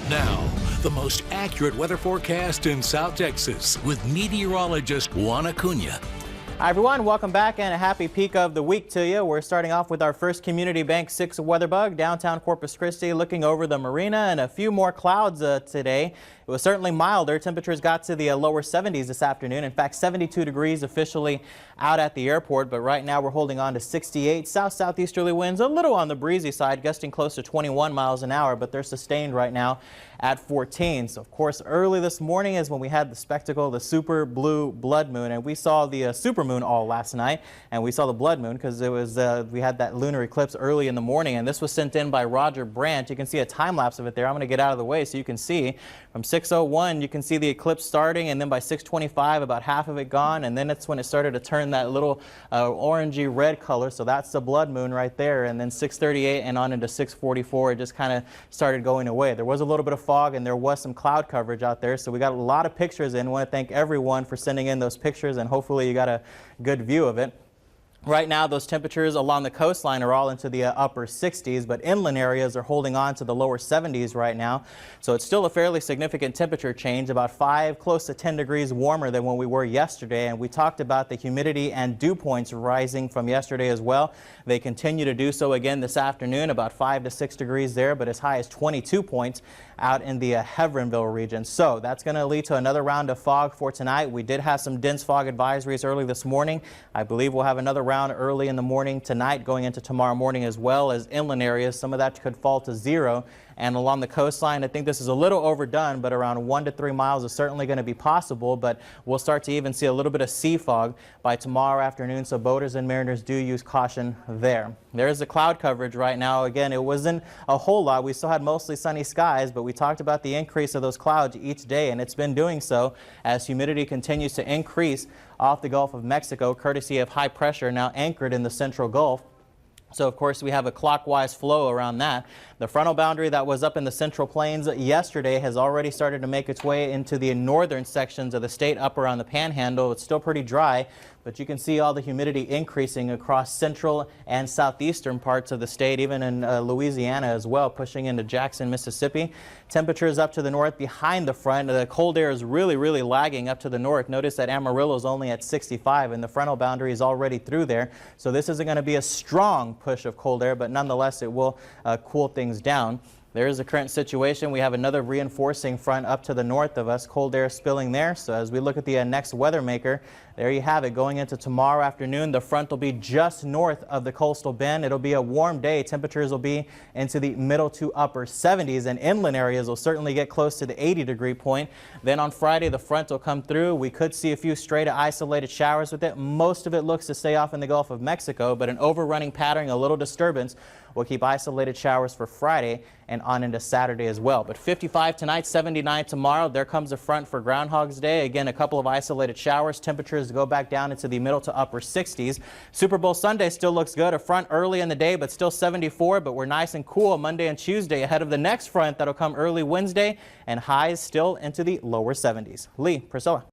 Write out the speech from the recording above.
Now, the most accurate weather forecast in South Texas with meteorologist Juan Acuna. Hi everyone, welcome back and a happy peak of the week to you. We're starting off with our first Community Bank 6 weather bug, downtown Corpus Christi, looking over the marina and a few more clouds today. It was certainly milder. Temperatures got to the lower 70s this afternoon. In fact, 72 degrees officially out at the airport, but right now we're holding on to 68. South-southeasterly winds a little on the breezy side, gusting close to 21 miles an hour, but they're sustained right now at 14. So of course, early this morning is when we had the spectacle, the super blue blood moon, and we saw the super moon all last night, and we saw the blood moon because it was we had that lunar eclipse early in the morning, and this was sent in by Roger Brandt. You can see a time lapse of it there. I'm going to get out of the way so you can see from 6:01 you can see the eclipse starting, and then by 6:25 about half of it gone, and then it's when it started to turn that little orangey red color. So that's the blood moon right there, and then 6:38 and on into 6:44 it just kind of started going away. There was a little bit of fog and there was some cloud coverage out there, so we got a lot of pictures in. I want to thank everyone for sending in those pictures, and hopefully you got a good view of it. Right now, those temperatures along the coastline are all into the upper 60s, but inland areas are holding on to the lower 70s right now. So it's still a fairly significant temperature change, about 5, close to 10 degrees warmer than when we were yesterday. And we talked about the humidity and dew points rising from yesterday as well. They continue to do so again this afternoon, about 5 to 6 degrees there, but as high as 22 points out in the Heveronville region. So that's going to lead to another round of fog for tonight. We did have some dense fog advisories early this morning. I believe we'll have another round early in the morning tonight, going into tomorrow morning, as well as inland areas. Some of that could fall to 0. And along the coastline, I think this is a little overdone, but around 1 to 3 miles is certainly going to be possible. But we'll start to even see a little bit of sea fog by tomorrow afternoon, so boaters and mariners do use caution there. There's the cloud coverage right now. Again, it wasn't a whole lot. We still had mostly sunny skies, but we talked about the increase of those clouds each day, and it's been doing so as humidity continues to increase off the Gulf of Mexico, courtesy of high pressure now anchored in the central Gulf. So, of course, we have a clockwise flow around that. The frontal boundary that was up in the Central Plains yesterday has already started to make its way into the northern sections of the state, up around the Panhandle. It's still pretty dry, but you can see all the humidity increasing across central and southeastern parts of the state, even in Louisiana as well, pushing into Jackson, Mississippi. Temperatures up to the north behind the front. The cold air is really lagging up to the north. Notice that Amarillo is only at 65, and the frontal boundary is already through there. So this isn't going to be a strong push of cold air, but nonetheless it will cool things down. There is the current situation. We have another reinforcing front up to the north of us, cold air spilling there. So as we look at the next weather maker, there you have it. Going into tomorrow afternoon, the front will be just north of the coastal bend. It'll be a warm day. Temperatures will be into the middle to upper 70s, and inland areas will certainly get close to the 80-degree point. Then on Friday, the front will come through. We could see a few stray to isolated showers with it. Most of it looks to stay off in the Gulf of Mexico, but an overrunning pattern, a little disturbance, will keep isolated showers for Friday and on into Saturday as well. But 55 tonight, 79 tomorrow. There comes a front for Groundhog's Day. Again, a couple of isolated showers. Temperatures go back down into the middle to upper 60s. Super Bowl Sunday still looks good. A front early in the day, but still 74. But we're nice and cool Monday and Tuesday ahead of the next front that'll come early Wednesday, and highs still into the lower 70s. Lee, Priscilla.